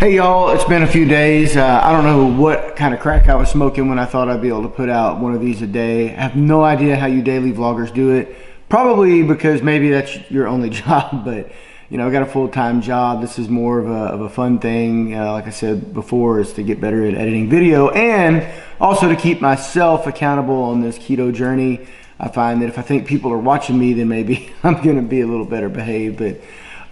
Hey y'all, it's been a few days. I don't know what kind of crack I was smoking when I thought I'd be able to put out one of these a day. I have no idea how you daily vloggers do it. Probably because maybe that's your only job, but you know, I got a full-time job. This is more of a fun thing. Like I said before, is to get better at editing video and also to keep myself accountable on this keto journey. I find that if I think people are watching me, then maybe I'm gonna be a little better behaved, but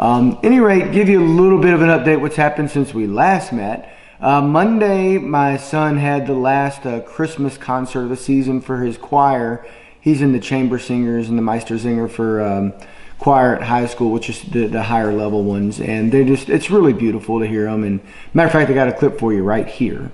any rate, give you a little bit of an update what's happened since we last met. Monday, my son had the last Christmas concert of the season for his choir. He's in the chamber singers and the Meistersinger for choir at high school, which is the higher level ones. And it's really beautiful to hear them. And matter of fact, I got a clip for you right here.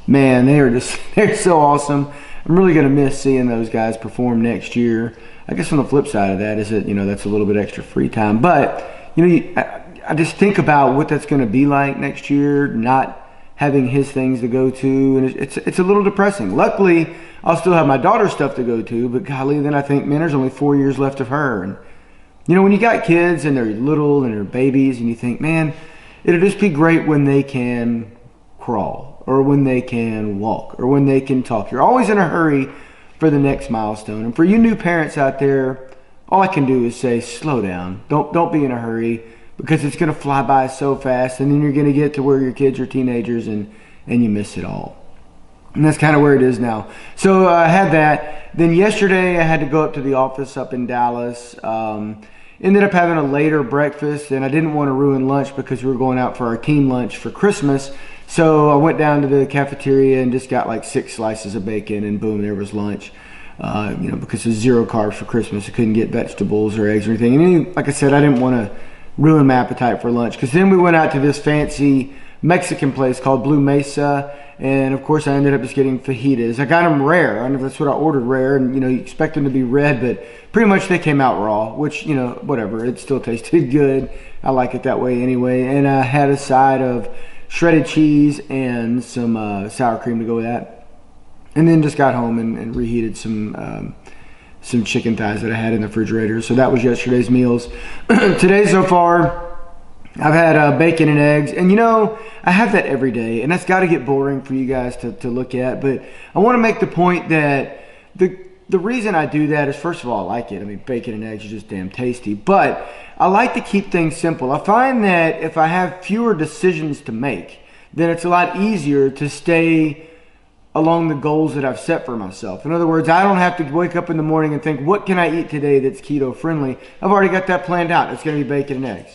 Man, they're so awesome. I'm really gonna miss seeing those guys perform next year. I guess on the flip side of that is that, you know, that's a little bit extra free time. But, you know, I just think about what that's gonna be like next year, not having his things to go to, and it's a little depressing. Luckily, I'll still have my daughter's stuff to go to, but golly, then I think, man, there's only 4 years left of her. And, you know, when you got kids and they're little and they're babies and you think, man, it'll just be great when they can crawl, or when they can walk, or when they can talk. You're always in a hurry for the next milestone. And for you new parents out there, all I can do is say, slow down. Don't be in a hurry, because it's gonna fly by so fast, and then you're gonna get to where your kids are teenagers and you miss it all. And that's kind of where it is now. So I had that. Then yesterday I had to go up to the office up in Dallas. Ended up having a later breakfast, and I didn't want to ruin lunch because we were going out for our team lunch for Christmas. So I went down to the cafeteria and just got like 6 slices of bacon, and boom, there was lunch. You know, because it's 0 carbs for Christmas, I couldn't get vegetables or eggs or anything. And like I said, I didn't want to ruin my appetite for lunch, because then we went out to this fancy Mexican place called Blue Mesa, and of course I ended up just getting fajitas. I got them rare. I don't know if that's what I ordered, rare, and you know, you expect them to be red, but pretty much they came out raw, which, you know, whatever, it still tasted good. I like it that way anyway. And I had a side of shredded cheese and some sour cream to go with that, and then just got home and reheated some chicken thighs that I had in the refrigerator. So that was yesterday's meals. Today so far, I've had bacon and eggs, and you know, I have that every day, and that's got to get boring for you guys to look at, but I want to make the point that the reason I do that is, first of all, I like it. I mean, bacon and eggs are just damn tasty, but I like to keep things simple. I find that if I have fewer decisions to make, then it's a lot easier to stay along the goals that I've set for myself. In other words, I don't have to wake up in the morning and think, what can I eat today that's keto friendly? I've already got that planned out. It's going to be bacon and eggs.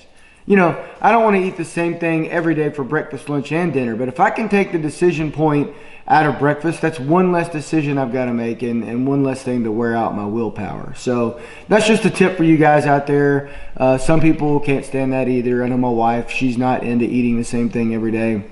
You know, I don't want to eat the same thing every day for breakfast, lunch, and dinner, but if I can take the decision point out of breakfast, that's one less decision I've got to make, and one less thing to wear out my willpower. So that's just a tip for you guys out there. Some people can't stand that either. I know my wife, she's not into eating the same thing every day.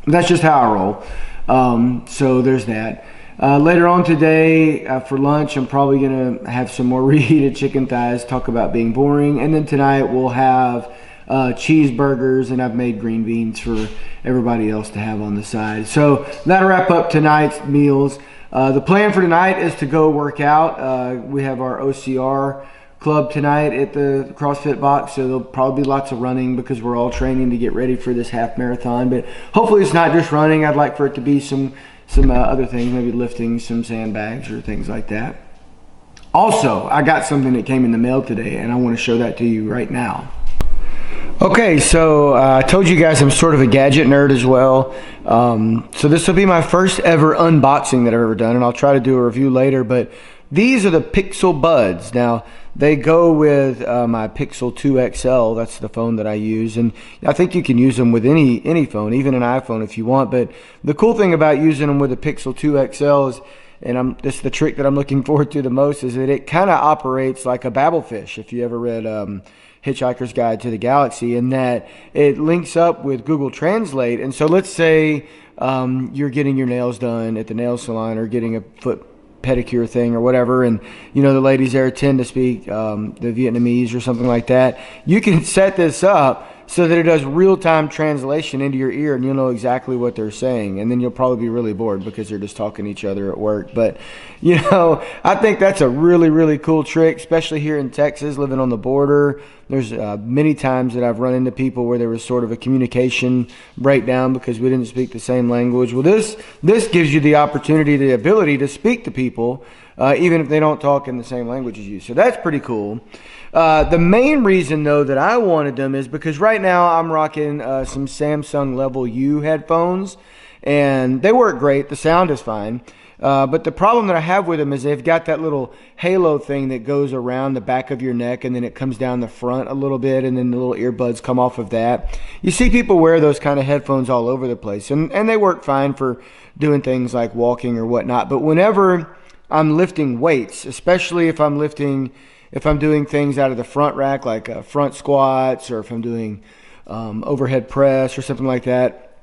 That's just how I roll. So there's that. Later on today for lunch, I'm probably going to have some more reheated chicken thighs, talk about being boring. And then tonight we'll have cheeseburgers, and I've made green beans for everybody else to have on the side. So that'll wrap up tonight's meals. The plan for tonight is to go work out. We have our OCR club tonight at the CrossFit box, so there'll probably be lots of running because we're all training to get ready for this half marathon. But hopefully it's not just running. I'd like for it to be some other things, maybe lifting some sandbags or things like that. Also, I got something that came in the mail today, and I want to show that to you right now. Okay, so I told you guys I'm sort of a gadget nerd as well. So this will be my first ever unboxing that I've ever done, and I'll try to do a review later. But these are the Pixel Buds. Now, they go with my Pixel 2 XL. That's the phone that I use, and I think you can use them with any phone, even an iPhone if you want. But the cool thing about using them with the Pixel 2 XL is, and this is the trick that I'm looking forward to the most, is that it kind of operates like a Babelfish. If you ever read Hitchhiker's Guide to the Galaxy, in that it links up with Google Translate. And so let's say you're getting your nails done at the nail salon or getting a foot pedicure thing or whatever, and you know the ladies there tend to speak the Vietnamese or something like that. You can set this up so that it does real-time translation into your ear, and you'll know exactly what they're saying. And then you'll probably be really bored because they're just talking to each other at work. But you know, I think that's a really, really cool trick, especially here in Texas, living on the border. There's many times that I've run into people where there was sort of a communication breakdown because we didn't speak the same language. Well, this gives you the opportunity, the ability to speak to people, even if they don't talk in the same language as you. So that's pretty cool. The main reason, though, that I wanted them is because right now I'm rocking some Samsung Level U headphones, and they work great. The sound is fine. But the problem that I have with them is they've got that little halo thing that goes around the back of your neck, and then it comes down the front a little bit, and then the little earbuds come off of that. You see people wear those kind of headphones all over the place, and they work fine for doing things like walking or whatnot. But whenever I'm lifting weights, especially if I'm doing things out of the front rack, like front squats, or if I'm doing overhead press or something like that,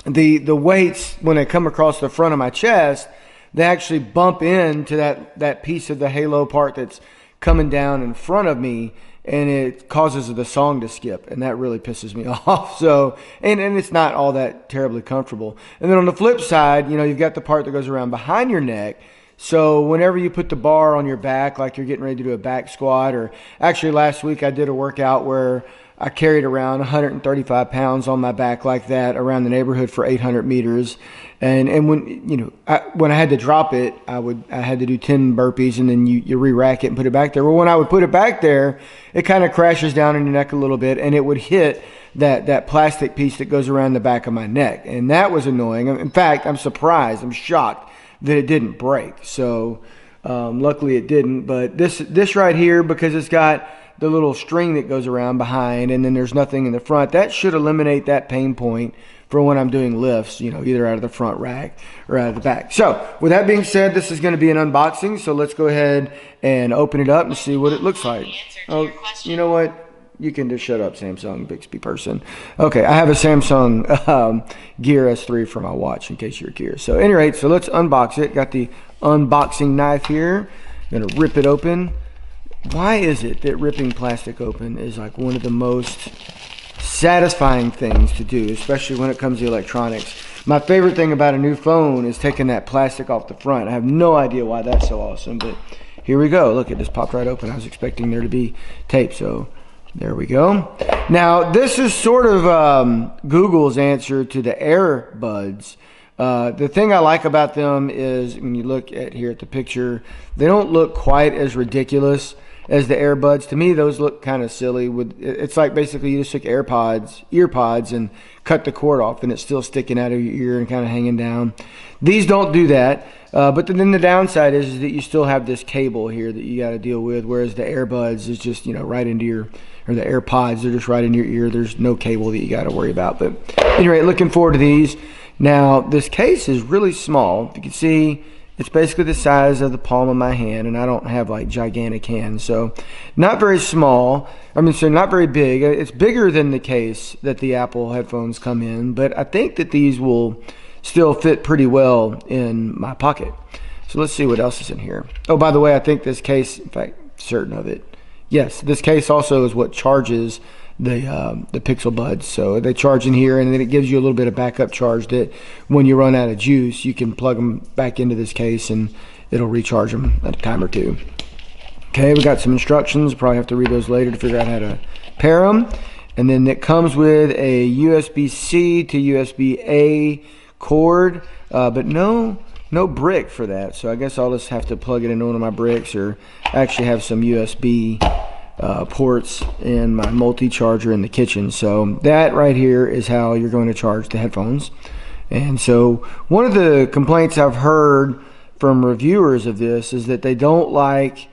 the weights, when they come across the front of my chest, they actually bump into that piece of the halo part that's coming down in front of me, and it causes the song to skip, and that really pisses me off. So, and it's not all that terribly comfortable. And then on the flip side, you know, you've got the part that goes around behind your neck. So whenever you put the bar on your back, like you're getting ready to do a back squat, or actually last week I did a workout where I carried around 135 pounds on my back like that around the neighborhood for 800 meters. And when, you know, when I had to drop it, I had to do 10 burpees, and then you re-rack it and put it back there. Well, when I would put it back there, it kind of crashes down in your neck a little bit, and it would hit that plastic piece that goes around the back of my neck. And that was annoying. In fact, I'm surprised, I'm shocked that it didn't break. So luckily it didn't. But this right here, because it's got the little string that goes around behind, and then there's nothing in the front, that should eliminate that pain point for when I'm doing lifts, you know, either out of the front rack or out of the back. So with that being said, this is going to be an unboxing. So let's go ahead and open it up and see what it looks like. Oh, you know what? You can just shut up, Samsung Bixby person. Okay, I have a Samsung Gear S3 for my watch, in case you're curious. So anyway, so let's unbox it. Got the unboxing knife here. I'm gonna rip it open. Why is it that ripping plastic open is like one of the most satisfying things to do, especially when it comes to electronics? My favorite thing about a new phone is taking that plastic off the front. I have no idea why that's so awesome, but here we go. Look, it just popped right open. I was expecting there to be tape, so there we go. Now, this is sort of Google's answer to the AirBuds. The thing I like about them is when you look at here at the picture, they don't look quite as ridiculous as the AirBuds. To me, those look kind of silly. It's like basically you just took earpods, and cut the cord off, and it's still sticking out of your ear and kind of hanging down. These don't do that. But then the downside is that you still have this cable here that you got to deal with, whereas the AirBuds is just, you know, right into your, or the AirPods, they're just right in your ear. There's no cable that you got to worry about. But anyway, looking forward to these. Now, this case is really small. You can see It's basically the size of the palm of my hand, and I don't have like gigantic hands, so not very small. I mean, so not very big. It's bigger than the case that the Apple headphones come in, but I think that these will still fit pretty well in my pocket. So let's see what else is in here. Oh, by the way, I think this case, in fact, certain of it. Yes, this case also is what charges the Pixel Buds. So they charge in here, and then it gives you a little bit of backup charge that when you run out of juice, you can plug them back into this case and it'll recharge them at a time or two. Okay, we got some instructions. Probably have to read those later to figure out how to pair them. And then it comes with a USB-C to USB-A cord, but no brick for that. So I guess I'll just have to plug it into one of my bricks, or actually have some USB ports in my multi-charger in the kitchen. So that right here is how you're going to charge the headphones. And so one of the complaints I've heard from reviewers of this is that they don't like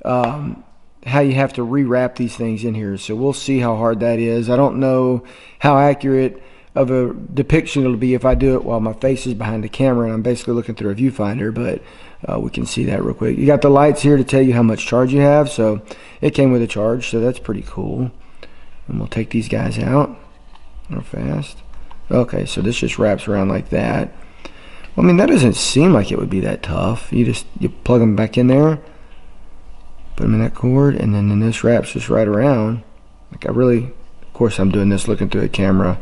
how you have to rewrap these things in here. So we'll see how hard that is. I don't know how accurate of a depiction it'll be if I do it while my face is behind the camera and I'm basically looking through a viewfinder, but we can see that real quick. You got the lights here to tell you how much charge you have, so it came with a charge, so that's pretty cool. And we'll take these guys out real fast. Okay, so this just wraps around like that. Well, I mean, that doesn't seem like it would be that tough. You plug them back in there, put them in that cord, and then this wraps just right around. Like, of course I'm doing this looking through a camera.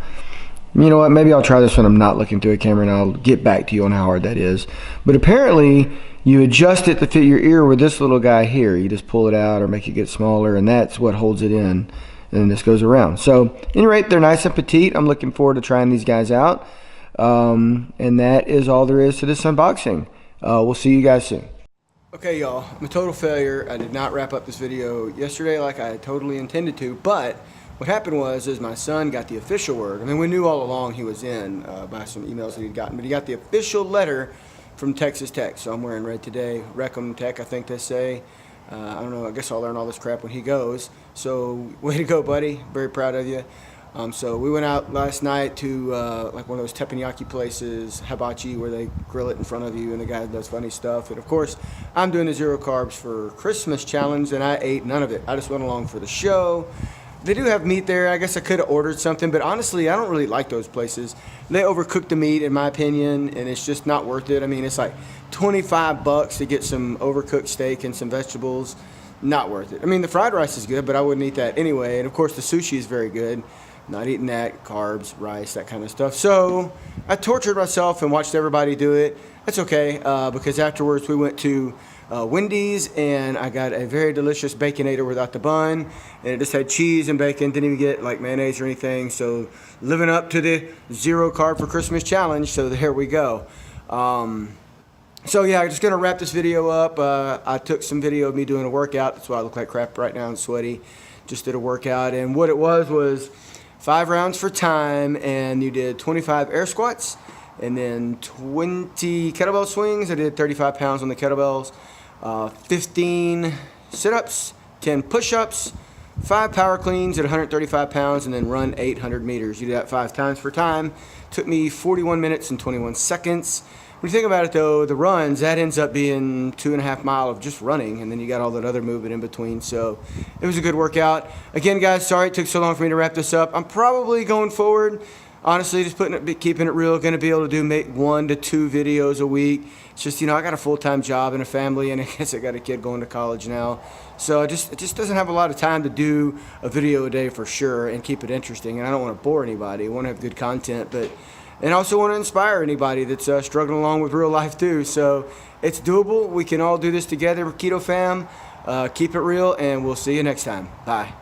You know what, maybe I'll try this when I'm not looking through a camera, and I'll get back to you on how hard that is. But apparently you adjust it to fit your ear with this little guy here. You just pull it out or make it get smaller, and that's what holds it in, and then this goes around. So at any rate, they're nice and petite. I'm looking forward to trying these guys out, and that is all there is to this unboxing. We'll see you guys soon. Okay, y'all, I'm a total failure. I did not wrap up this video yesterday like I totally intended to, but what happened was my son got the official word. I mean, we knew all along he was in by some emails that he'd gotten, but he got the official letter from Texas Tech. So I'm wearing red today. Recum Tech, I think they say. I don't know. I guess I'll learn all this crap when he goes. So way to go, buddy. Very proud of you. So we went out last night to like one of those teppanyaki places, hibachi, where they grill it in front of you and the guy does funny stuff. And of course, I'm doing the 0 carbs for Christmas challenge, and I ate none of it. I just went along for the show. They do have meat there. I guess I could have ordered something, but honestly, I don't really like those places. They overcook the meat, in my opinion, and it's just not worth it. I mean, it's like $25 to get some overcooked steak and some vegetables. Not worth it. I mean, the fried rice is good, but I wouldn't eat that anyway. And of course, the sushi is very good. Not eating that, carbs, rice, that kind of stuff. So I tortured myself and watched everybody do it. That's okay, because afterwards we went to Wendy's, and I got a very delicious Baconator without the bun, and it just had cheese and bacon. Didn't even get like mayonnaise or anything. So living up to the 0 carb for Christmas challenge. So there we go. So yeah, I'm just gonna wrap this video up. I took some video of me doing a workout. That's why I look like crap right now and sweaty. Just did a workout, and what it was 5 rounds for time, and you did 25 air squats and then 20 kettlebell swings. I did 35 pounds on the kettlebells, 15 sit-ups, 10 push-ups, 5 power cleans at 135 pounds, and then run 800 meters. You do that 5 times for time. Took me 41 minutes and 21 seconds. When you think about it though, the runs, that ends up being 2.5 miles of just running, and then you got all that other movement in between. So it was a good workout. Again, guys, sorry it took so long for me to wrap this up. I'm probably going forward, honestly, just keeping it real, going to be able to do 1 to 2 videos a week. It's just, you know, I got a full-time job and a family, and I guess I got a kid going to college now. So it just doesn't have a lot of time to do a video a day for sure and keep it interesting. And I don't want to bore anybody. I want to have good content, and also want to inspire anybody that's struggling along with real life too. So it's doable. We can all do this together with Keto Fam. Keep it real, and we'll see you next time. Bye.